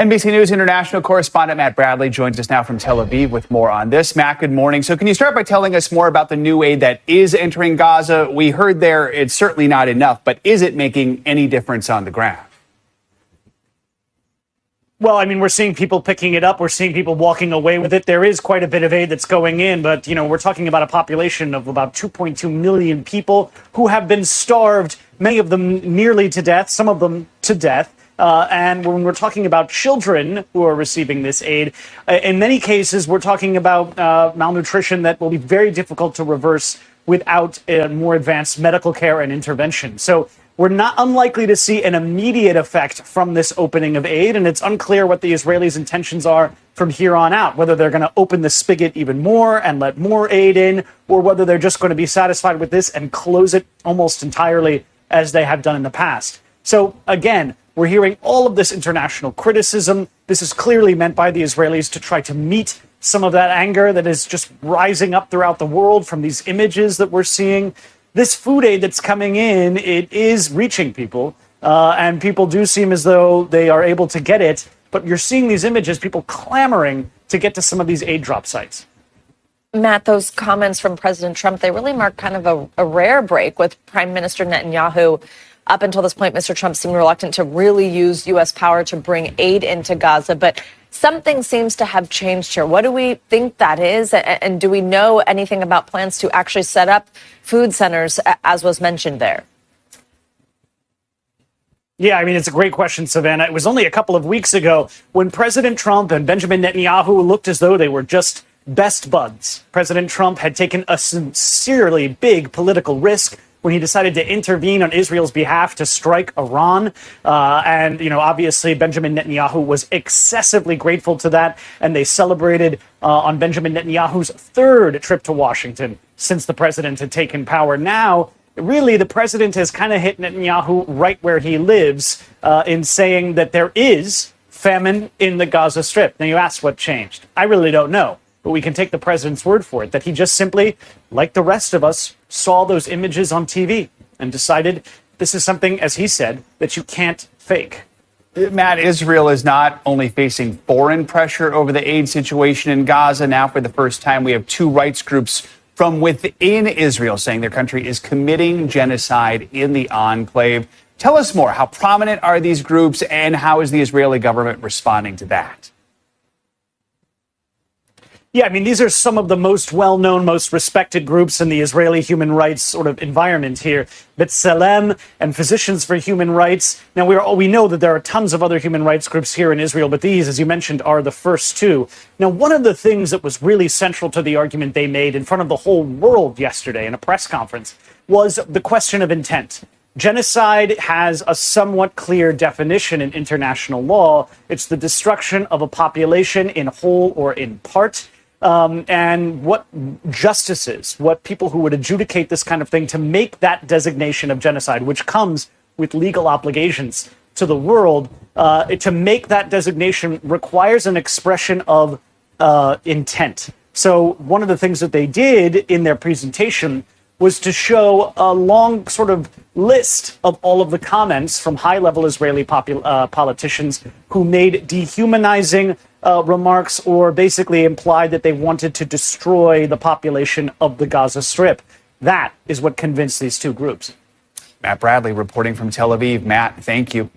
NBC News international correspondent Matt Bradley joins us now from Tel Aviv with more on this. Matt, good morning. So can you start by telling us more about the new aid that is entering Gaza? We heard there it's certainly not enough, but is it making any difference on the ground? Well, I mean, we're seeing people picking it up. We're seeing people walking away with it. There is quite a bit of aid that's going in, but, we're talking about a population of about 2.2 million people who have been starved, many of them nearly to death, some of them to death. And when we're talking about children who are receiving this aid, in many cases, we're talking about malnutrition that will be very difficult to reverse without more advanced medical care and intervention. So we're not unlikely to see an immediate effect from this opening of aid, and it's unclear what the Israelis' intentions are from here on out, whether they're going to open the spigot even more and let more aid in, or whether they're just going to be satisfied with this and close it almost entirely as they have done in the past. So again, we're hearing all of this international criticism. This is clearly meant by the Israelis to try to meet some of that anger that is just rising up throughout the world from these images that we're seeing. This food aid that's coming in, it is reaching people, and people do seem as though they are able to get it, but you're seeing these images, people clamoring to get to some of these aid drop sites. Matt, those comments from President Trump, they really mark kind of a rare break with Prime Minister Netanyahu. Up until this point, Mr. Trump seemed reluctant to really use U.S. power to bring aid into Gaza, but something seems to have changed here. What do we think that is? And do we know anything about plans to actually set up food centers, as was mentioned there? Yeah, I mean, it's a great question, Savannah. It was only a couple of weeks ago when President Trump and Benjamin Netanyahu looked as though they were just best buds. President Trump had taken a sincerely big political risk when he decided to intervene on Israel's behalf to strike Iran. Obviously, Benjamin Netanyahu was excessively grateful to that, and they celebrated on Benjamin Netanyahu's third trip to Washington since the president had taken power. Now, really, the president has kind of hit Netanyahu right where he lives in saying that there is famine in the Gaza Strip. Now, you ask what changed. I really don't know. But we can take the president's word for it, that he just simply, like the rest of us, saw those images on TV and decided this is something, as he said, that you can't fake. Matt, Israel is not only facing foreign pressure over the aid situation in Gaza. Now, for the first time, we have two rights groups from within Israel saying their country is committing genocide in the enclave. Tell us more. How prominent are these groups, and how is the Israeli government responding to that? Yeah, I mean, these are some of the most well-known, most respected groups in the Israeli human rights sort of environment here. B'Tselem and Physicians for Human Rights. Now, we know that there are tons of other human rights groups here in Israel, but these, as you mentioned, are the first two. Now, one of the things that was really central to the argument they made in front of the whole world yesterday in a press conference was the question of intent. Genocide has a somewhat clear definition in international law. It's the destruction of a population in whole or in part. And what justices, what people who would adjudicate this kind of thing to make that designation of genocide, which comes with legal obligations to the world, to make that designation requires an expression of intent. So one of the things that they did in their presentation was to show a long sort of list of all of the comments from high-level Israeli politicians who made dehumanizing remarks or basically implied that they wanted to destroy the population of the Gaza Strip. That is what convinced these two groups. Matt Bradley reporting from Tel Aviv. Matt, thank you.